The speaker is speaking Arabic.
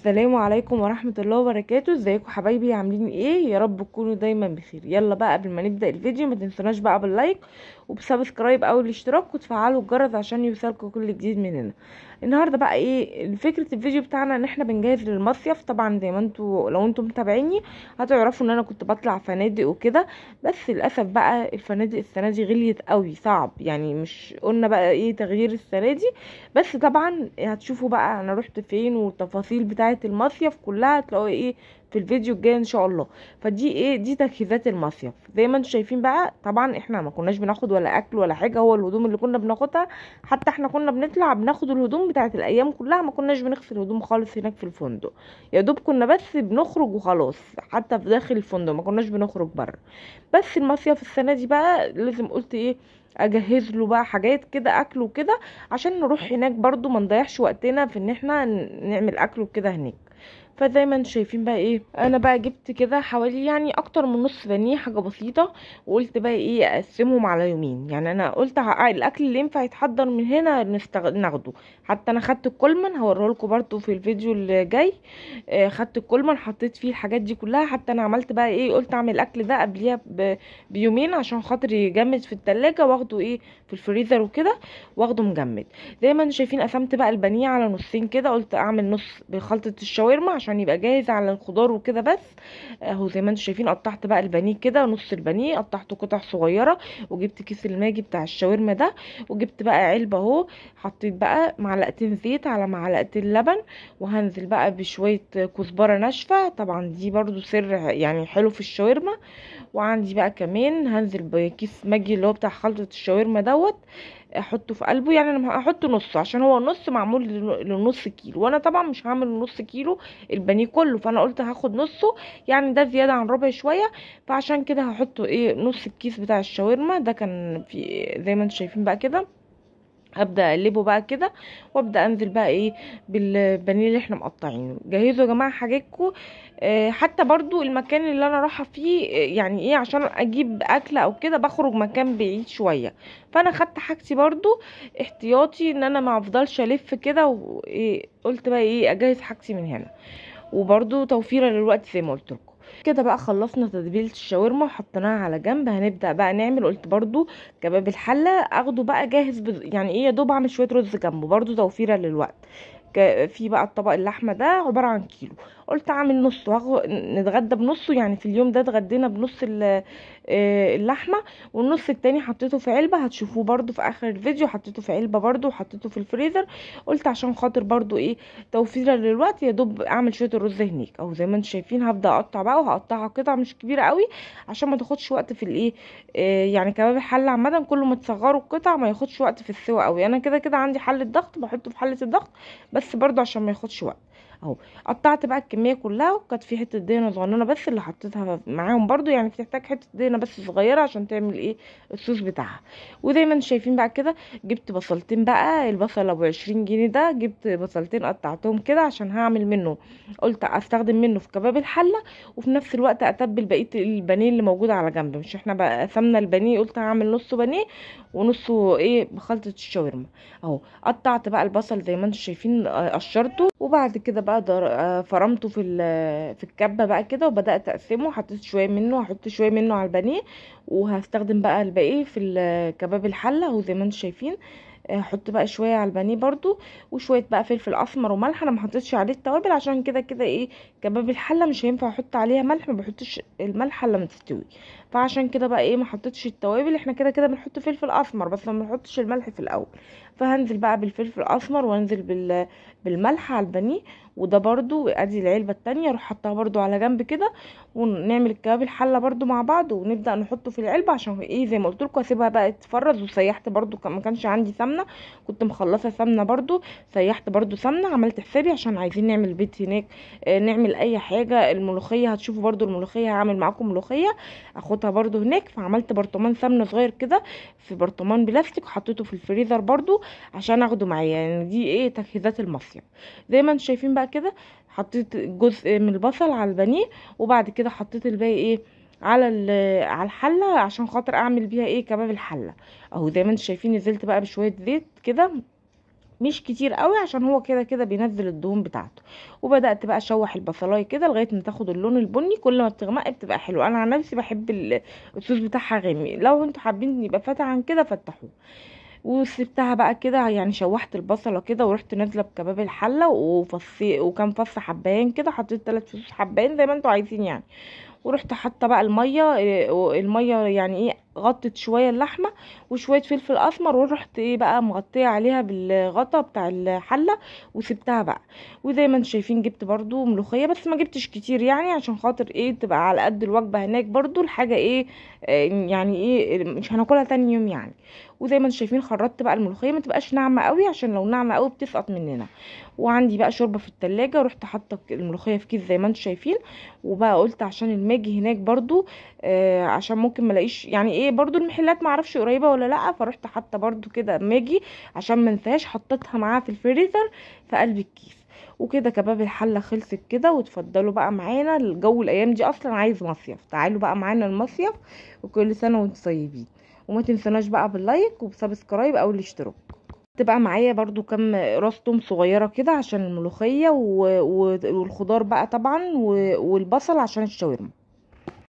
السلام عليكم ورحمة الله وبركاته. ازيكم حبايبي؟ عاملين ايه؟ يا رب تكونوا دايما بخير. يلا بقى قبل ما نبدأ الفيديو ما تنسوناش بقى باللايك وبسبسكرايب او الاشتراك وتفعلوا الجرس عشان يوصلكم كل جديد مننا. النهارده بقى ايه فكرة الفيديو بتاعنا؟ ان احنا بنجهز للمصيف. طبعا زي ما انتوا لو انتم متابعيني هتعرفوا ان انا كنت بطلع فنادق وكده، بس للاسف بقى الفنادق السنة دي غليت قوي، صعب يعني. مش قلنا بقى ايه تغيير السنة دي؟ بس طبعا هتشوفوا بقى انا رحت فين والتفاصيل بتاعه المصيف كلها هتلاقوا ايه في الفيديو الجاي ان شاء الله. فدي ايه، دي تجهيزات المصيف زي ما انتم شايفين بقى. طبعا احنا ما كناش بناخد ولا اكل ولا حاجه، هو الهدوم اللي كنا بناخدها. حتى احنا كنا بنطلع بناخد الهدوم بتاعه الايام كلها، ما كناش بنغسل هدوم خالص هناك في الفندق. يا دوب كنا بس بنخرج وخلاص، حتى في داخل الفندق ما كناش بنخرج بره. بس المصيف السنه دي بقى لازم قلت ايه اجهز له بقى حاجات كده، اكل وكده، عشان نروح هناك برضو ما نضيعش وقتنا في ان احنا نعمل اكل وكده هناك. فزي ما انتم شايفين بقى ايه، انا بقى جبت كده حوالي يعني اكتر من نص بانيه، حاجه بسيطه. وقلت بقى ايه اقسمهم على يومين. يعني انا قلت الاكل اللي ينفع يتحضر من هنا ناخده. حتى انا خدت الكولمن هوريه لكم برضو في الفيديو اللي جاي. خدت الكولمن حطيت فيه الحاجات دي كلها. حتى انا عملت بقى ايه، قلت اعمل الاكل ده قبليها بيومين عشان خاطر يجمد في التلاجة واخده ايه في الفريزر وكده، واخده مجمد. زي ما انتم شايفين قسمت بقى البانيه على نصين كده. قلت اعمل نص بخلطة الشاورما عشان يبقى جاهز على الخضار وكده بس. اهو زي ما انتم شايفين قطعت بقى البانيه كده، نص البانيه قطعته قطع صغيرة. وجبت كيس الماجي بتاع الشاورما ده، وجبت بقى علبة اهو. حطيت بقى معلقتين زيت على معلقتين لبن، وهنزل بقى بشوية كزبرة ناشفة. طبعا دي برضو سر يعني حلو في الشاورما. وعندي بقى كمان هنزل بكيس ماجي اللي هو بتاع خلطة الشاورما دوت، احطه في قلبه. يعني انا هحط نص عشان هو نص معمول لنص كيلو، وانا طبعا مش هعمل نص كيلو البانيه كله، فانا قلت هاخد نصه. يعني ده زيادة عن ربع شوية، فعشان كده هحطه ايه نص الكيس بتاع الشاورما ده. كان في زي ما انتم شايفين بقى كده. هبدا اقلبه بقى كده، وابدا انزل بقى ايه بالبانيه اللي احنا مقطعينه. جهزوا يا جماعه حاجاتكم. حتى برضو المكان اللي انا رايحه فيه يعني ايه عشان اجيب اكل او كده بخرج مكان بعيد شويه، فانا خدت حاجتي برضو احتياطي ان انا ما افضلش الف كده. وايه قلت بقى ايه اجهز حاجتي من هنا، وبرضو توفيرا للوقت زي ما قلت لكم. كده بقى خلصنا تتبيله الشاورما وحطيناها على جنب. هنبدا بقى نعمل. قلت برضو كباب الحله اخده بقى جاهز يعني ايه يا دوب اعمل شويه رز جنبه برضو توفيرا للوقت. في بقى الطبق اللحمه ده عباره عن كيلو. قلت اعمل نصه نتغدى بنصه. يعني في اليوم ده اتغدينا بنص اللحمه، والنص التاني حطيته في علبه. هتشوفوه برضو في اخر الفيديو، حطيته في علبه برضو وحطيته في الفريزر. قلت عشان خاطر برضو ايه توفيرا للوقت يا دوب اعمل شويه الرز هناك. او زي ما انتم شايفين هبدا اقطع بقى، وهقطعها قطع مش كبيره قوي عشان ما تاخدش وقت في الايه. يعني كباب الحله عامه كل ما تصغروا القطع ما ياخدش وقت في السوا قوي. انا كده كده عندي حله ضغط بحطه في حله الضغط، بس برضو عشان ما ياخدش وقت. اهو قطعت بقى الكميه كلها، وكانت في حته دهنه صغننه بس اللي حطيتها معاهم برضو. يعني بتحتاج حته دهنه بس صغيره عشان تعمل ايه الصوص بتاعها. وزي ما انتم شايفين بقى كده جبت بصلتين بقى. البصل ابو 20 جنيه ده جبت بصلتين قطعتهم كده عشان هعمل منه. قلت استخدم منه في كباب الحله، وفي نفس الوقت اتبل بقيه البانيه اللي موجود على جنب. مش احنا بقى قسمنا البانيه، قلت هعمل نصه بانيه ونصه ايه بخلطه الشاورما. اهو قطعت بقى البصل زي ما انتم شايفين، قشرته. وبعد كده بقى فرمته في الكبه بقى كده، وبدات اقسمه. حطيت شويه منه، هحط شويه منه على البانيه، وهستخدم بقى الباقي في كباب الحله. اهو زي ما انتم شايفين احط بقى شويه على البانيه برضو، وشويه بقى فلفل اسمر وملح. انا ما حطيتش عليه التوابل عشان كده كده ايه كباب الحله مش هينفع احط عليها ملح، ما بحطش الملح الا لما تستوي. فعشان كده بقى ايه ما حطيتش التوابل. احنا كده كده بنحط فلفل اسمر بس ما بنحطش الملح في الاول. فهنزل بقى بالفلفل الاسمر وانزل بالملح على البانيه. وده برضو ادي العلبه التانية اروح حطها برضو على جنب كده، ونعمل الكباب الحله برضو مع بعض، ونبدا نحطه في العلبه عشان ايه زي ما قلت لكم اسيبها بقى تتفرز. وسيحت برضو ما كانش عندي سمنه، كنت مخلصه سمنه برضو. سيحت برضو سمنه، عملت حسابي عشان عايزين نعمل بيت هناك. نعمل اي حاجه. الملوخيه هتشوفوا برضو الملوخيه هعمل معاكم ملوخيه اخدها برضو هناك. فعملت برطمان سمنه صغير كده في برطمان بلاستيك وحطيته في الفريزر برضو عشان اخده معايا. يعني دي ايه تجهيزات المصيف. زي ما انتم شايفين بقى كده حطيت جزء من البصل على البانيه، وبعد كده حطيت الباقي ايه على على الحله عشان خاطر اعمل بيها ايه كباب الحله. اهو زي ما انتم شايفين نزلت بقى بشويه زيت كده مش كتير قوي عشان هو كده كده بينزل الدهون بتاعته. وبدات بقى اشوح البصلايه كده لغايه ما تاخد اللون البني، كل ما بتغمق بتبقى حلوه. انا عن نفسي بحب الصوص بتاعها غامق، لو انتوا حابين يبقى فاتح عن كده فتحوه. وسبتها بقى كده يعني، شوحت البصله كده ورحت نازله بكباب الحله وفصي وكام فص حبهان كده، حطيت 3 فصوص حبهان زي ما انتوا عايزين يعني. ورحت حاطه بقى الميه، الميه يعني ايه غطت شويه اللحمه وشويه فلفل اسمر، ورحت ايه بقى مغطيه عليها بالغطا بتاع الحله وسبتها بقى. وزي ما انتم شايفين جبت برضو ملوخيه، بس ما جبتش كتير يعني عشان خاطر ايه تبقى على قد الوجبه هناك برضو الحاجه ايه، يعني ايه مش هناكلها تاني يوم يعني. وزي ما انتم شايفين خرطت بقى الملوخيه، ما تبقاش ناعمه قوي عشان لو ناعمه قوي بتسقط مننا. وعندي بقى شوربه في التلاجة، رحت حاطه الملوخيه في كيس زي ما انتم شايفين. وبقى قلت عشان الماجي هناك برضو عشان ممكن ملاقيش يعني ايه برضو المحلات معرفش قريبه ولا لا، فرحت حاطه برضو كده ماجي عشان منساش، حطيتها معاها في الفريزر في قلب الكيس. وكده كباب الحله خلصت كده. وتفضلوا بقى معانا، الجو الايام دي اصلا عايز مصيف، تعالوا بقى معانا المصيف. وكل سنه وانتم طيبين. وما تنسوناش بقى باللايك وبسبسكرايب او الاشتراك. تبقى معايا برضو كام راس توم صغيره كده عشان الملوخيه والخضار بقى طبعا والبصل عشان الشاورما.